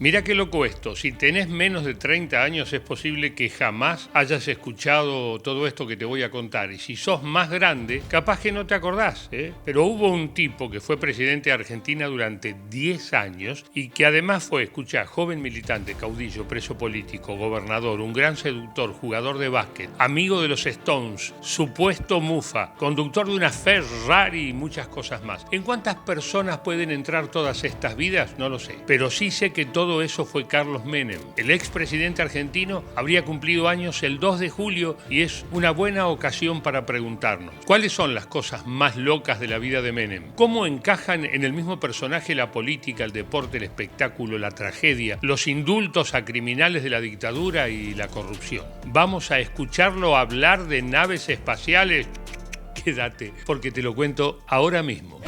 Mirá qué loco esto, si tenés menos de 30 años es posible que jamás hayas escuchado todo esto que te voy a contar, y si sos más grande, capaz que no te acordás, Pero hubo un tipo que fue presidente de Argentina durante 10 años y que además fue, escuchá, joven militante, caudillo, preso político, gobernador, un gran seductor, jugador de básquet, amigo de los Stones, supuesto mufa, conductor de una Ferrari y muchas cosas más. ¿En cuántas personas pueden entrar todas estas vidas? No lo sé, pero sí sé que todo eso fue Carlos Menem. El expresidente argentino habría cumplido años el 2 de julio y es una buena ocasión para preguntarnos, ¿cuáles son las cosas más locas de la vida de Menem? ¿Cómo encajan en el mismo personaje la política, el deporte, el espectáculo, la tragedia, los indultos a criminales de la dictadura y la corrupción? Vamos a escucharlo hablar de naves espaciales. Quédate, porque te lo cuento ahora mismo.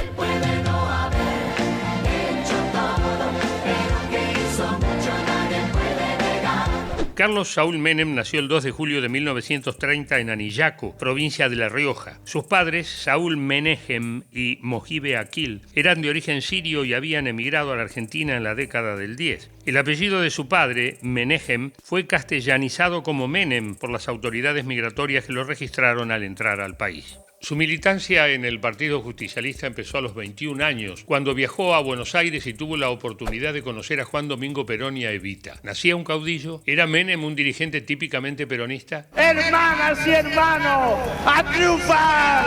Carlos Saúl Menem nació el 2 de julio de 1930 en Anillaco, provincia de La Rioja. Sus padres, Saúl Menehem y Mojibe Akil, eran de origen sirio y habían emigrado a la Argentina en la década del 10. El apellido de su padre, Menehem, fue castellanizado como Menem por las autoridades migratorias que lo registraron al entrar al país. Su militancia en el Partido Justicialista empezó a los 21 años, cuando viajó a Buenos Aires y tuvo la oportunidad de conocer a Juan Domingo Perón y a Evita. ¿Nacía un caudillo? ¿Era Menem un dirigente típicamente peronista? Hermanas y hermanos, ¡a triunfar!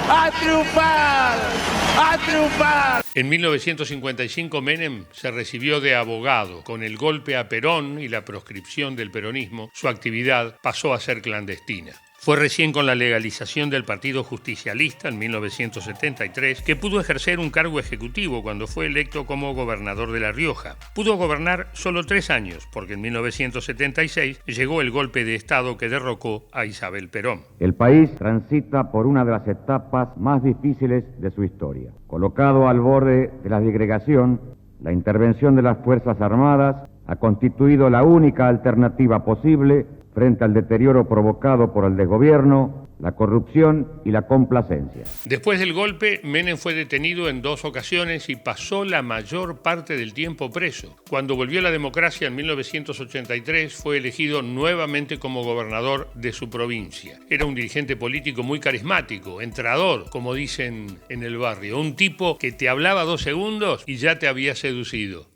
¡A triunfar! ¡A triunfar! En 1955 Menem se recibió de abogado. Con el golpe a Perón y la proscripción del peronismo, su actividad pasó a ser clandestina. Fue recién con la legalización del Partido Justicialista en 1973 que pudo ejercer un cargo ejecutivo cuando fue electo como gobernador de La Rioja. Pudo gobernar solo 3 años, porque en 1976 llegó el golpe de Estado que derrocó a Isabel Perón. El país transita por una de las etapas más difíciles de su historia. Colocado al borde de la disgregación, la intervención de las Fuerzas Armadas ha constituido la única alternativa posible frente al deterioro provocado por el desgobierno, la corrupción y la complacencia. Después del golpe, Menem fue detenido en 2 ocasiones y pasó la mayor parte del tiempo preso. Cuando volvió la democracia en 1983, fue elegido nuevamente como gobernador de su provincia. Era un dirigente político muy carismático, entrador, como dicen en el barrio. Un tipo que te hablaba 2 segundos y ya te había seducido.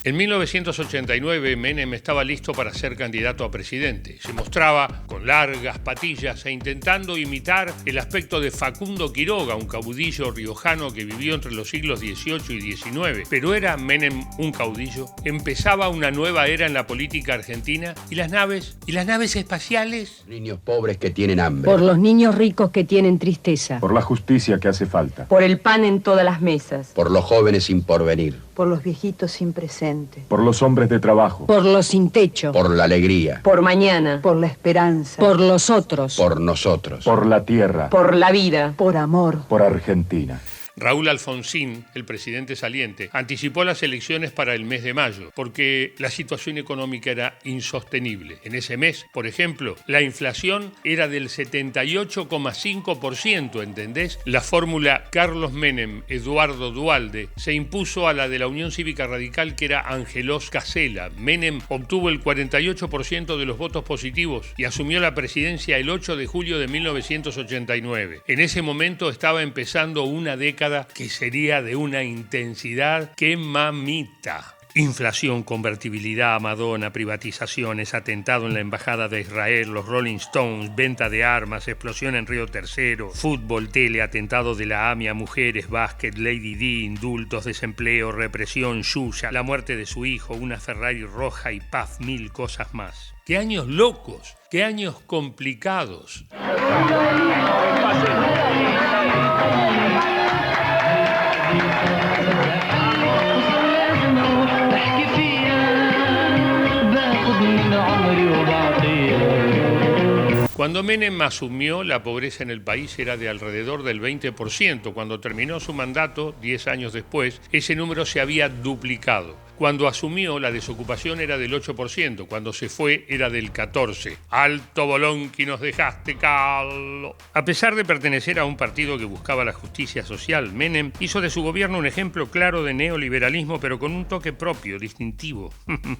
En 1989 Menem estaba listo para ser candidato a presidente. Se mostraba con largas patillas e intentando imitar el aspecto de Facundo Quiroga, un caudillo riojano que vivió entre los siglos XVIII y XIX. Pero ¿era Menem un caudillo? ¿Empezaba una nueva era en la política argentina? ¿Y las naves? ¿Y las naves espaciales? Niños pobres que tienen hambre. Por los niños ricos que tienen tristeza. Por la justicia que hace falta. Por el pan en todas las mesas. Por los jóvenes sin porvenir. Por los viejitos sin presente. Por los hombres de trabajo. Por los sin techo. Por la alegría. Por mañana. Por la esperanza. Por los otros. Por nosotros. Por la tierra. Por la vida. Por amor. Por Argentina. Raúl Alfonsín, el presidente saliente, anticipó las elecciones para el mes de mayo, porque la situación económica era insostenible. En ese mes, por ejemplo, la inflación era del 78,5%, ¿entendés? La fórmula Carlos Menem, Eduardo Duhalde, se impuso a la de la Unión Cívica Radical, que era Angelós Casela. Menem obtuvo el 48% de los votos positivos y asumió la presidencia el 8 de julio de 1989. En ese momento estaba empezando una década que sería de una intensidad que mamita. Inflación, convertibilidad a Madonna, privatizaciones, atentado en la Embajada de Israel, los Rolling Stones, venta de armas, explosión en Río Tercero, fútbol, tele, atentado de la AMIA, mujeres, básquet, Lady D, indultos, desempleo, represión, Yuya, la muerte de su hijo, una Ferrari roja y paf, 1000 cosas más. ¡Qué años locos! ¡Qué años complicados! Cuando Menem asumió, la pobreza en el país era de alrededor del 20%. Cuando terminó su mandato, 10 años después, ese número se había duplicado. Cuando asumió, la desocupación era del 8%, cuando se fue era del 14%. Alto bolón que nos dejaste, Carlos. A pesar de pertenecer a un partido que buscaba la justicia social, Menem hizo de su gobierno un ejemplo claro de neoliberalismo, pero con un toque propio, distintivo.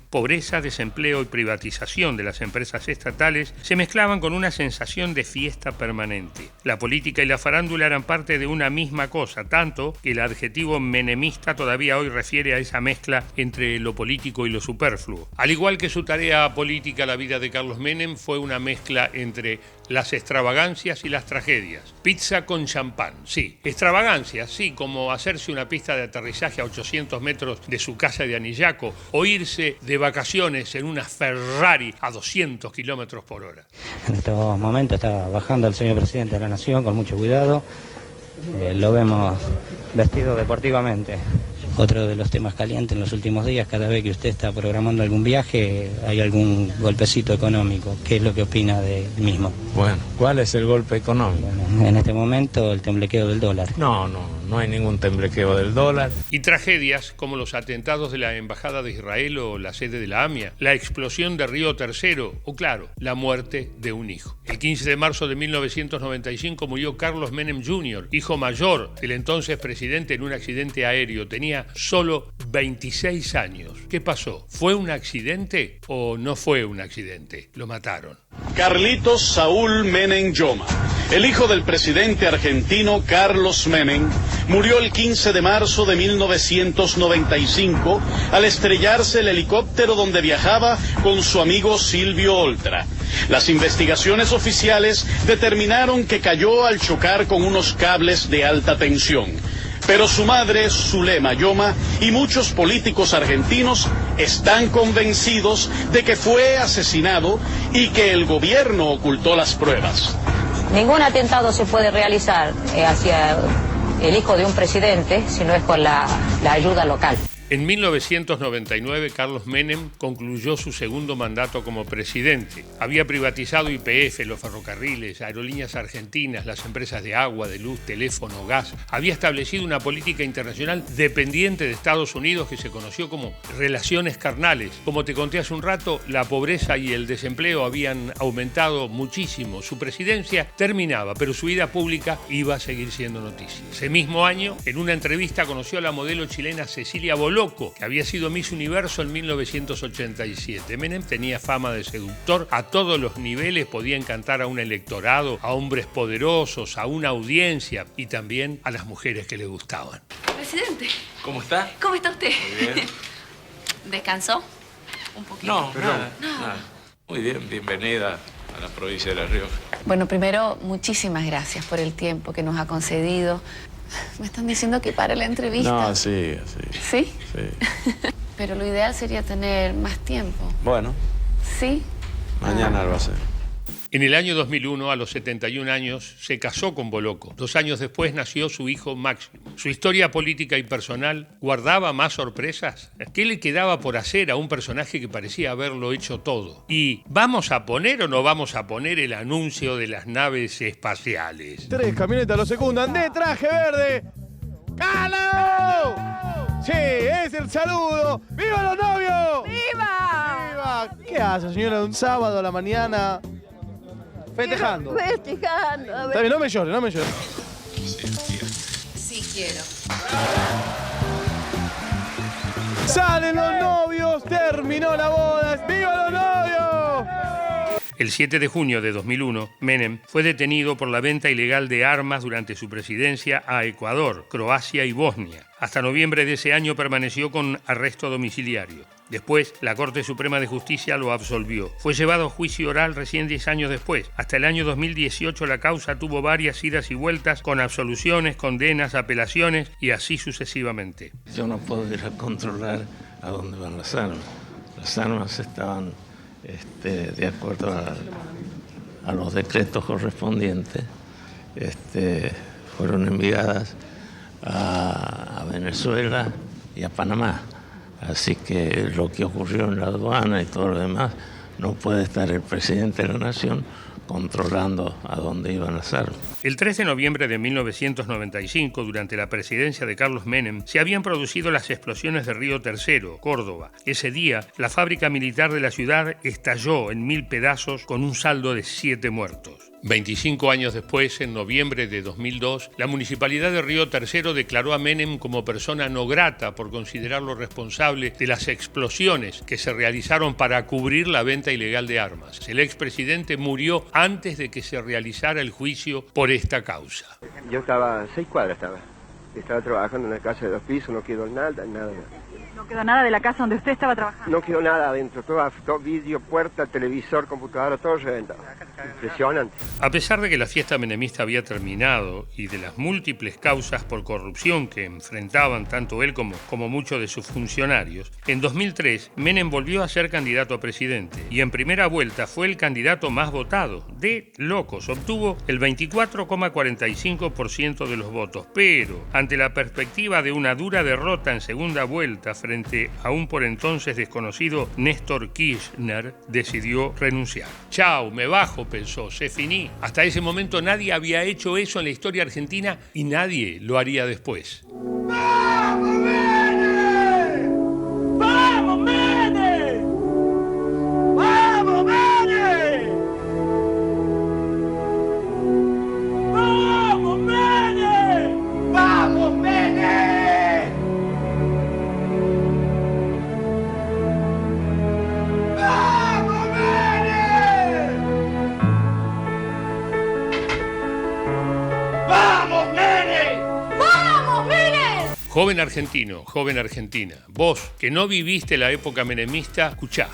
Pobreza, desempleo y privatización de las empresas estatales se mezclaban con una sensación de fiesta permanente. La política y la farándula eran parte de una misma cosa, tanto que el adjetivo menemista todavía hoy refiere a esa mezcla entre lo político y lo superfluo. Al igual que su tarea política, la vida de Carlos Menem fue una mezcla entre las extravagancias y las tragedias. Pizza con champán, sí. Extravagancias, sí, como hacerse una pista de aterrizaje a 800 metros de su casa de Anillaco o irse de vacaciones en una Ferrari a 200 kilómetros por hora. En estos momentos está bajando el señor presidente de la Nación con mucho cuidado. Lo vemos vestido deportivamente. Otro de los temas calientes en los últimos días, cada vez que usted está programando algún viaje, hay algún golpecito económico. ¿Qué es lo que opina del mismo? Bueno, ¿cuál es el golpe económico? Bueno, en este momento el temblequeo del dólar. No hay ningún temblequeo del dólar. Y tragedias como los atentados de la Embajada de Israel o la sede de la AMIA, la explosión de Río Tercero o, claro, la muerte de un hijo. El 15 de marzo de 1995 murió Carlos Menem Jr., hijo mayor del entonces presidente, en un accidente aéreo. Tenía solo 26 años. ¿Qué pasó? ¿Fue un accidente o no fue un accidente? Lo mataron. Carlitos Saúl Menem Yoma, el hijo del presidente argentino Carlos Menem, murió el 15 de marzo de 1995 al estrellarse el helicóptero donde viajaba con su amigo Silvio Oltra. Las investigaciones oficiales determinaron que cayó al chocar con unos cables de alta tensión. Pero su madre, Zulema Yoma, y muchos políticos argentinos están convencidos de que fue asesinado y que el gobierno ocultó las pruebas. Ningún atentado se puede realizar hacia el hijo de un presidente si no es con la ayuda local. En 1999, Carlos Menem concluyó su segundo mandato como presidente. Había privatizado YPF, los ferrocarriles, aerolíneas argentinas, las empresas de agua, de luz, teléfono, gas. Había establecido una política internacional dependiente de Estados Unidos que se conoció como relaciones carnales. Como te conté hace un rato, la pobreza y el desempleo habían aumentado muchísimo. Su presidencia terminaba, pero su vida pública iba a seguir siendo noticia. Ese mismo año, en una entrevista, conoció a la modelo chilena Cecilia Boloco, que había sido Miss Universo en 1987. Menem tenía fama de seductor a todos los niveles, podía encantar a un electorado, a hombres poderosos, a una audiencia y también a las mujeres que le gustaban. Presidente. ¿Cómo está? ¿Cómo está usted? Muy bien. ¿Descansó? Un poquito. No, nada. Muy bien, bienvenida a la provincia de La Rioja. Bueno, primero, muchísimas gracias por el tiempo que nos ha concedido. Me están diciendo que para la entrevista. No, sí. ¿Sí? Sí. Pero lo ideal sería tener más tiempo. Bueno. ¿Sí? Mañana lo va a hacer. En el año 2001, a los 71 años, se casó con Boloco. 2 años después nació su hijo Máximo. Su historia política y personal guardaba más sorpresas. ¿Qué le quedaba por hacer a un personaje que parecía haberlo hecho todo? ¿Y vamos a poner o no vamos a poner el anuncio de las naves espaciales? 3 camionetas lo secundan de traje verde. ¡Calo! Sí, es el saludo. ¡Viva los novios! ¡Viva! ¡Viva! ¿Qué hace, señora, un sábado a la mañana? Festejando. Festejando. A ver. Está bien, no me llore. Sí, quiero. ¡Salen los novios! ¡Terminó la boda! ¡Viva los novios! El 7 de junio de 2001, Menem fue detenido por la venta ilegal de armas durante su presidencia a Ecuador, Croacia y Bosnia. Hasta noviembre de ese año permaneció con arresto domiciliario. Después, la Corte Suprema de Justicia lo absolvió. Fue llevado a juicio oral recién 10 años después. Hasta el año 2018 la causa tuvo varias idas y vueltas con absoluciones, condenas, apelaciones y así sucesivamente. Yo no puedo ir a controlar a dónde van las armas. Las armas estaban de acuerdo a los decretos correspondientes. Fueron enviadas a Venezuela y a Panamá. Así que lo que ocurrió en la aduana y todo lo demás, no puede estar el presidente de la Nación controlando a dónde iban las armas. El 3 de noviembre de 1995, durante la presidencia de Carlos Menem, se habían producido las explosiones de Río Tercero, Córdoba. Ese día, la fábrica militar de la ciudad estalló en 1000 pedazos con un saldo de 7 muertos. 25 años después, en noviembre de 2002, la Municipalidad de Río Tercero declaró a Menem como persona no grata por considerarlo responsable de las explosiones que se realizaron para cubrir la venta ilegal de armas. El expresidente murió antes de que se realizara el juicio por esta causa. Yo estaba a 6 cuadras, estaba trabajando en una casa de 2 pisos, no quedó nada. ¿No quedó nada de la casa donde usted estaba trabajando? No quedó nada adentro, todo vidrio, puerta, televisor, computadora, todo reventado. Impresionante. A pesar de que la fiesta menemista había terminado y de las múltiples causas por corrupción que enfrentaban tanto él como muchos de sus funcionarios, en 2003 Menem volvió a ser candidato a presidente y en primera vuelta fue el candidato más votado. De locos, obtuvo el 24,45% de los votos, pero ante la perspectiva de una dura derrota en segunda vuelta frente a un por entonces desconocido Néstor Kirchner, decidió renunciar. Chao, me bajo, pensó, se finí. Hasta ese momento nadie había hecho eso en la historia argentina y nadie lo haría después. ¡Vamos, Menem! ¡Vamos, Menem! ¡Vamos, Menem! ¡Vamos, Menem! ¡Vamos, Menem! ¡Vamos, Menem! ¡Vamos, Menem! ¡Vamos, Menem! Joven argentino, joven argentina, vos que no viviste la época menemista, escuchá.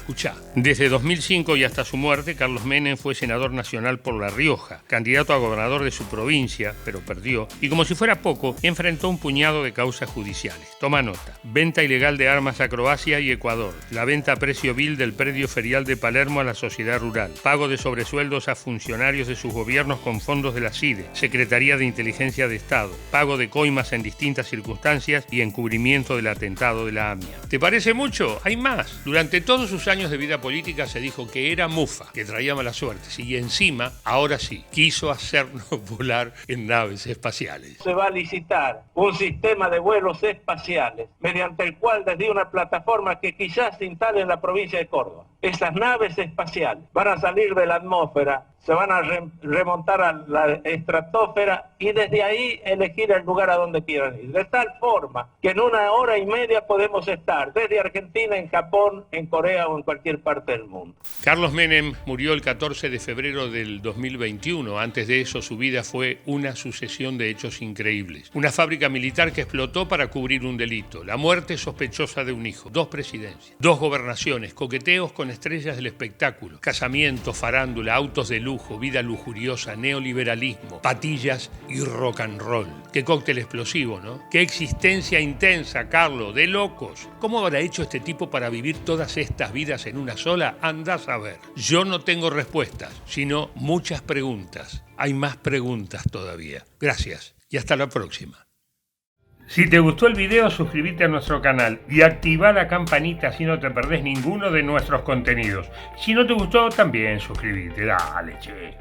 Desde 2005 y hasta su muerte, Carlos Menem fue senador nacional por La Rioja, candidato a gobernador de su provincia, pero perdió, y como si fuera poco, enfrentó un puñado de causas judiciales. Toma nota: venta ilegal de armas a Croacia y Ecuador, la venta a precio vil del predio ferial de Palermo a la sociedad rural, pago de sobresueldos a funcionarios de sus gobiernos con fondos de la CIDE, Secretaría de Inteligencia de Estado, pago de coimas en distintas circunstancias y encubrimiento del atentado de la AMIA. ¿Te parece mucho? Hay más. Durante todos sus años de vida política se dijo que era mufa, que traía mala suerte, y encima, ahora sí, quiso hacernos volar en naves espaciales. Se va a licitar un sistema de vuelos espaciales mediante el cual desde una plataforma que quizás se instale en la provincia de Córdoba, esas naves espaciales van a salir de la atmósfera, se van a remontar a la estratosfera y desde ahí elegir el lugar a donde quieran ir. De tal forma que en 1 hora y media podemos estar desde Argentina, en Japón, en Corea o en cualquier parte del mundo. Carlos Menem murió el 14 de febrero del 2021. Antes de eso, su vida fue una sucesión de hechos increíbles. Una fábrica militar que explotó para cubrir un delito, la muerte sospechosa de un hijo, 2 presidencias, 2 gobernaciones, coqueteos con estrellas del espectáculo, casamientos, farándula, autos de lujo, vida lujuriosa, neoliberalismo, patillas y rock and roll. Qué cóctel explosivo, ¿no? Qué existencia intensa, Carlos, de locos. ¿Cómo habrá hecho este tipo para vivir todas estas vidas en una sola? Andás a ver. Yo no tengo respuestas, sino muchas preguntas. Hay más preguntas todavía. Gracias y hasta la próxima. Si te gustó el video, suscríbete a nuestro canal y activa la campanita así no te perdés ninguno de nuestros contenidos. Si no te gustó, también suscríbete. Dale, che.